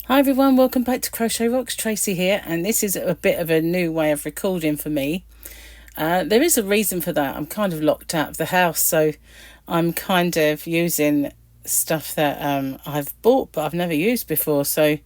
Hi everyone, welcome back to Crochet Rocks. Tracy here, and this is a bit of a new way of recording for me. There is a reason for that. I'm kind of locked out of the house, so I'm kind of using stuff that I've bought but I've never used before. So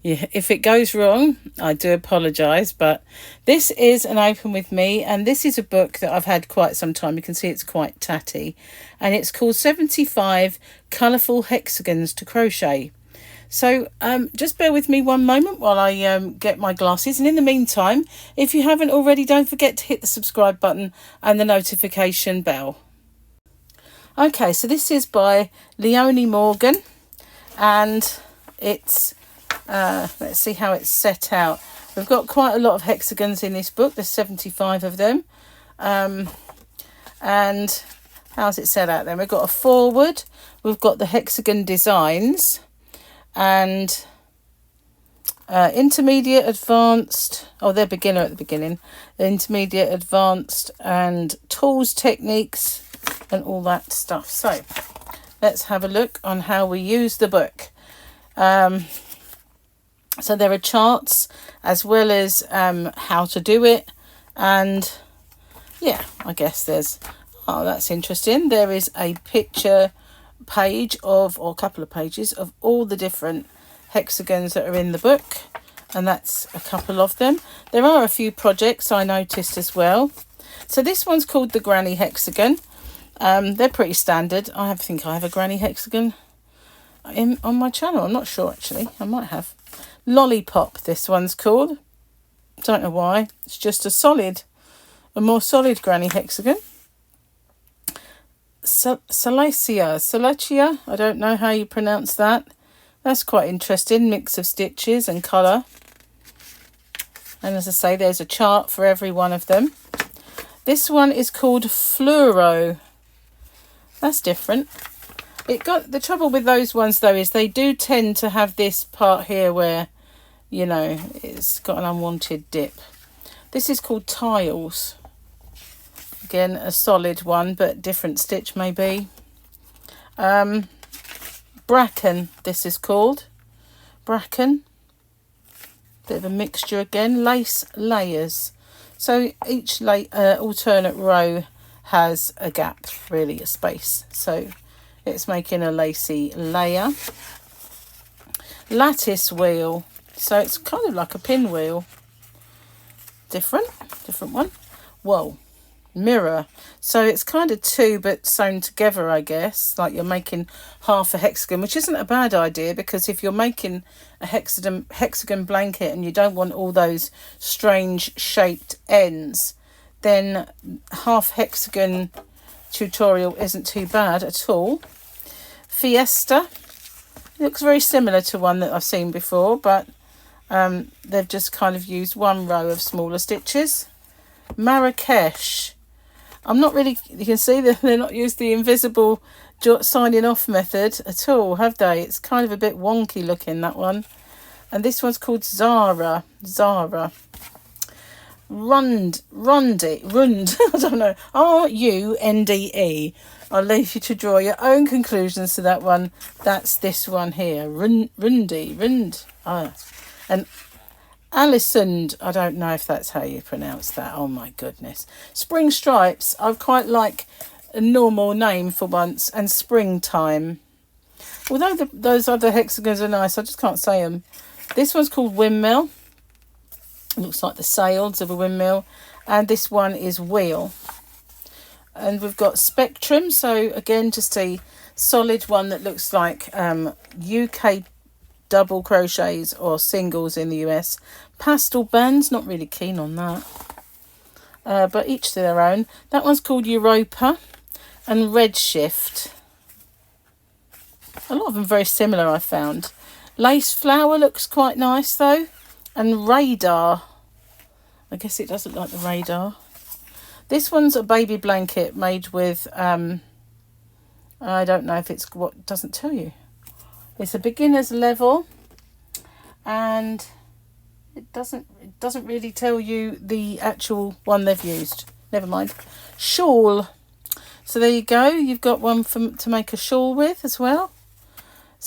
yeah, if it goes wrong, I do apologise, but this is an open with me, and this is a book that I've had quite some time. You can see it's quite tatty, and it's called 75 Colourful Hexigons to Crochet. So just bear with me one moment while I get my glasses. And in the meantime, if you haven't already, don't forget to hit the subscribe button and the notification bell. Okay, so this is by Leonie Morgan, and it's, let's see how it's set out. We've got quite a lot of hexagons in this book. There's 75 of them. And how's it set out then? We've got a foreword. We've got the hexagon designs. And intermediate, advanced, they're beginner at the beginning, intermediate, advanced, and tools, techniques, and all that stuff. So let's have a look on how we use the book. So there are charts as well as how to do it, and yeah, I guess there's, that's interesting. There is a picture page of, or a couple of pages of, all the different hexagons that are in the book, and that's a couple of them. There are a few projects I noticed as well. So this one's called the Granny Hexagon. They're pretty standard. I think I have a Granny Hexagon on my channel. I'm not sure actually. I might have. Lollipop, this one's called. Don't know why. It's just a more solid Granny Hexagon. Salacia, I don't know how you pronounce that. That's quite interesting, mix of stitches and colour. And as I say, there's a chart for every one of them. This one is called Fluoro. That's different. The trouble with those ones though is they do tend to have this part here where, you know, it's got an unwanted dip. This is called Tiles. Again, a solid one, but different stitch maybe. Bracken, this is called. Bracken. Bit of a mixture again. Lace layers. So each alternate row has a gap, really, a space. So it's making a lacy layer. Lattice wheel. So it's kind of like a pinwheel. Different one. Whoa. Mirror, so it's kind of two but sewn together, I guess, like you're making half a hexagon, which isn't a bad idea, because if you're making a hexagon blanket and you don't want all those strange shaped ends, then half hexagon tutorial isn't too bad at all. Fiesta, it looks very similar to one that I've seen before, but they've just kind of used one row of smaller stitches. Marrakesh, I'm not really, you can see that they're not used the invisible signing off method at all, have they? It's kind of a bit wonky looking, that one. And this one's called Zara. Rund, I don't know, Runde. I'll leave you to draw your own conclusions to that one. That's this one here, Rund. And Alisund, I don't know if that's how you pronounce that. Oh my goodness. Spring Stripes, I quite like a normal name for once, and Springtime. Although those other hexagons are nice, I just can't say them. This one's called Windmill. It looks like the sails of a windmill. And this one is Wheel. And we've got Spectrum, so again just a solid one that looks like UK double crochets or singles in the US. Pastel bands, not really keen on that, but each to their own. That one's called Europa. And Redshift, a lot of them very similar, I found. Lace Flower looks quite nice though. And Radar, I guess it does look like the radar. This one's a baby blanket made with I don't know if it's, what doesn't tell you. It's a beginner's level, and it doesn't really tell you the actual one they've used. Never mind. Shawl. So there you go. You've got one to make a shawl with as well.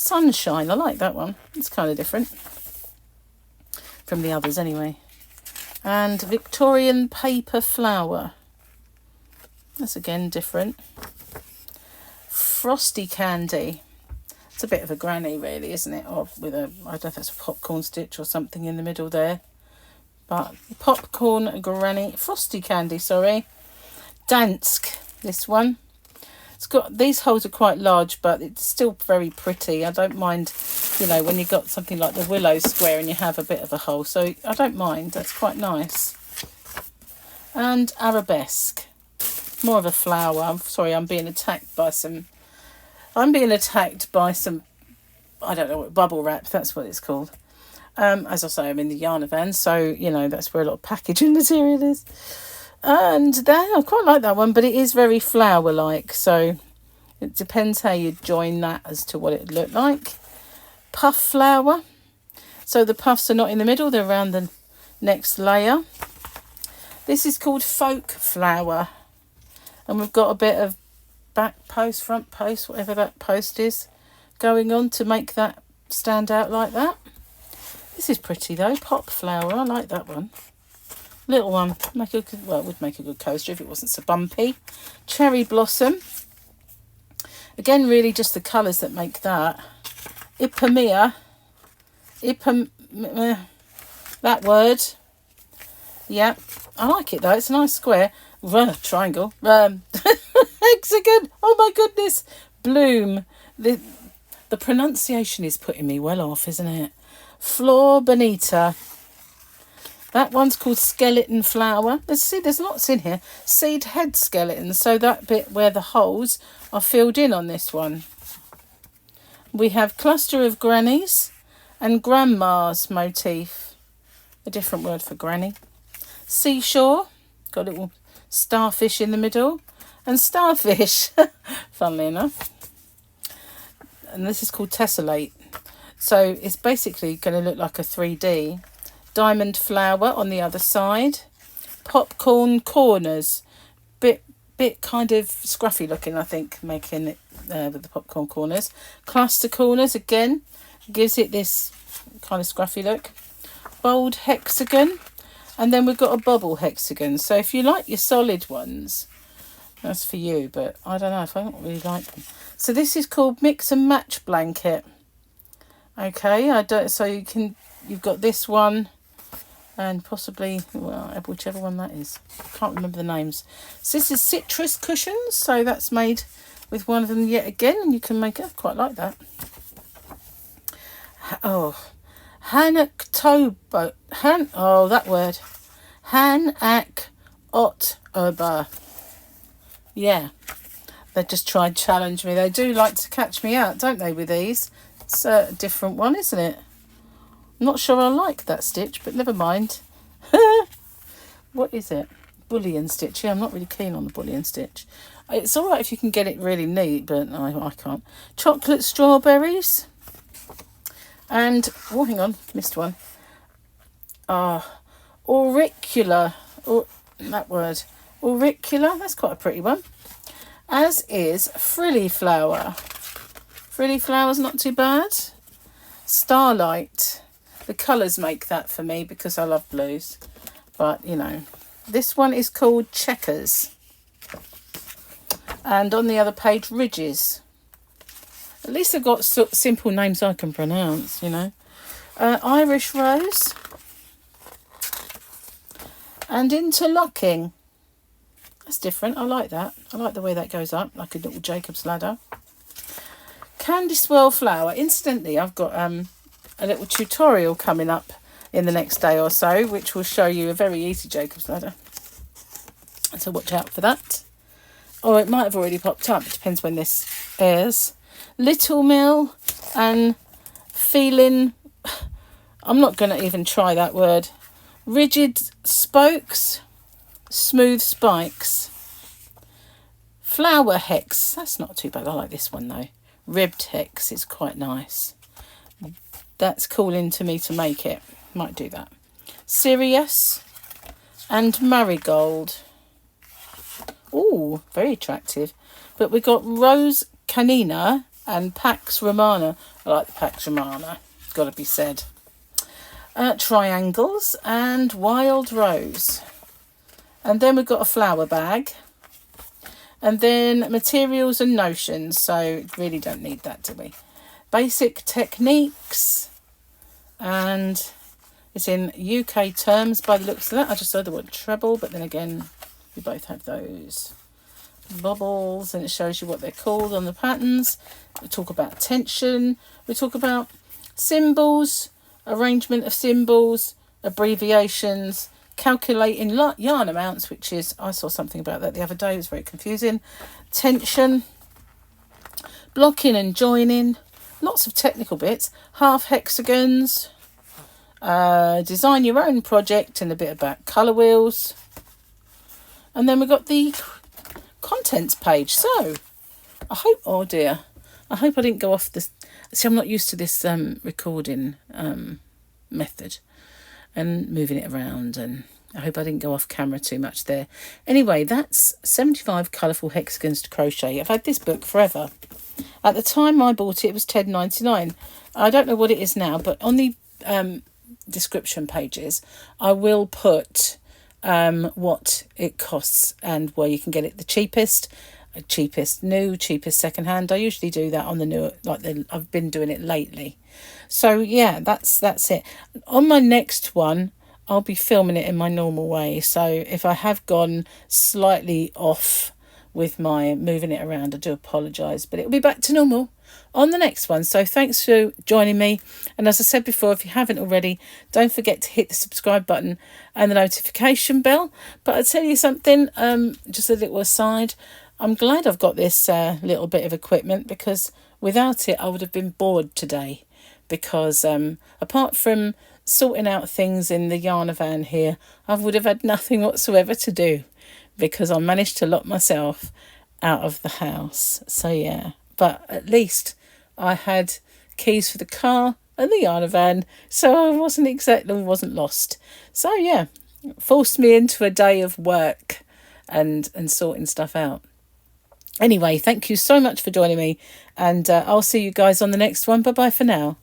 Sunshine, I like that one. It's kind of different from the others anyway. And Victorian paper flower. That's again different. Frosty candy. It's a bit of a granny really, isn't it? Or with a, I don't know if that's a popcorn stitch or something in the middle there. But popcorn granny, frosty candy, sorry. Dansk, this one. It's got, these holes are quite large, but it's still very pretty. I don't mind, you know, when you've got something like the willow square and you have a bit of a hole. So I don't mind, that's quite nice. And arabesque. More of a flower. I'm sorry, I'm being attacked by some, I don't know what, bubble wrap, that's what it's called. As I say, I'm in the yarn van, so, you know, that's where a lot of packaging material is. And then I quite like that one, but it is very flower-like, so it depends how you join that as to what it would look like. Puff flower. So the puffs are not in the middle, they're around the next layer. This is called folk flower. And we've got a bit of back post, front post, whatever that post is, going on to make that stand out like that. This is pretty though, pop flower, I like that one. Little one, make a good, well, it would make a good coaster if it wasn't so bumpy. Cherry blossom. Again, really just the colours that make that. Ipamea. That word. Yeah, I like it though, it's a nice square. Triangle. Hexagon. Oh my goodness. Bloom. The pronunciation is putting me well off, isn't it? Flor Bonita. That one's called skeleton flower. There's lots in here. Seed head skeleton. So that bit where the holes are filled in on this one. We have cluster of grannies and grandma's motif. A different word for granny. Seashore. Got a little starfish in the middle. And starfish. Funnily enough. And this is called tessellate. So it's basically going to look like a 3D. Diamond flower on the other side. Popcorn corners. Bit kind of scruffy looking, I think, making it with the popcorn corners. Cluster corners, again, gives it this kind of scruffy look. Bold hexagon. And then we've got a bubble hexagon. So if you like your solid ones, that's for you. But I don't know if I don't really like them. So this is called Mix and Match Blanket. Okay, so you've got this one and possibly, well, whichever one that is. I can't remember the names. So this is citrus cushions, so that's made with one of them yet again, and you can make it, quite like that. Oh, Hanoctober, that word. Hanoctober. Yeah, they just tried to challenge me. They do like to catch me out, don't they, with these? It's a different one, isn't it? I'm not sure I like that stitch, but never mind. What is it? Bullion stitch. Yeah, I'm not really keen on the bullion stitch. It's all right if you can get it really neat, but I can't. Chocolate strawberries. And, oh, hang on, missed one. Auricular. That word. Auricular, that's quite a pretty one. As is frilly flower. Frilly flower's not too bad. Starlight. The colours make that for me because I love blues. But, you know, this one is called Checkers. And on the other page, Ridges. At least I've got simple names I can pronounce, you know. Irish Rose. And Interlocking. That's different. I like that. I like the way that goes up, like a little Jacob's ladder. Candy Swirl Flower. Incidentally, I've got a little tutorial coming up in the next day or so, which will show you a very easy Jacob's ladder. So watch out for that. Or it might have already popped up. It depends when this airs. Little Mill and Feeling... I'm not going to even try that word. Rigid Spokes. Smooth Spikes. Flower Hex. That's not too bad. I like this one though. Ribbed Hex is quite nice. That's calling to me to make it. Might do that. Sirius and Marigold. Oh, very attractive. But we've got Rose Canina and Pax Romana. I like the Pax Romana, gotta be said. Triangles and Wild Rose. And then we've got a flower bag. And then materials and notions. So really don't need that, do we? Basic techniques. And it's in UK terms by the looks of that. I just saw the word treble, but then again, we both have those. Bubbles, and it shows you what they're called on the patterns. We talk about tension. We talk about symbols, arrangement of symbols, abbreviations, calculating yarn amounts, which is, I saw something about that the other day, it was very confusing. Tension, blocking and joining, lots of technical bits, half hexagons, design your own project, and a bit about colour wheels. And then we've got the contents page. So I hope, oh dear, I hope I didn't go off this. See, I'm not used to this recording method and moving it around, and I hope I didn't go off camera too much there. Anyway, that's 75 colourful hexagons to crochet. I've had this book forever. At the time I bought it, it was $10.99. I don't know what it is now, but on the description pages I will put what it costs and where you can get it the cheapest new, cheapest secondhand. I usually do that on the new, I've been doing it lately. So yeah, that's it. On my next one, I'll be filming it in my normal way. So if I have gone slightly off with my moving it around, I do apologise, but it'll be back to normal on the next one. So thanks for joining me, and as I said before, if you haven't already, don't forget to hit the subscribe button and the notification bell. But I'll tell you something, just a little aside, I'm glad I've got this little bit of equipment, because without it I would have been bored today, because apart from sorting out things in the yarn van here, I would have had nothing whatsoever to do, because I managed to lock myself out of the house. So yeah, but at least I had keys for the car and the yarn van, so I wasn't lost. So yeah, forced me into a day of work and sorting stuff out. Anyway, thank you so much for joining me, and I'll see you guys on the next one. Bye bye for now.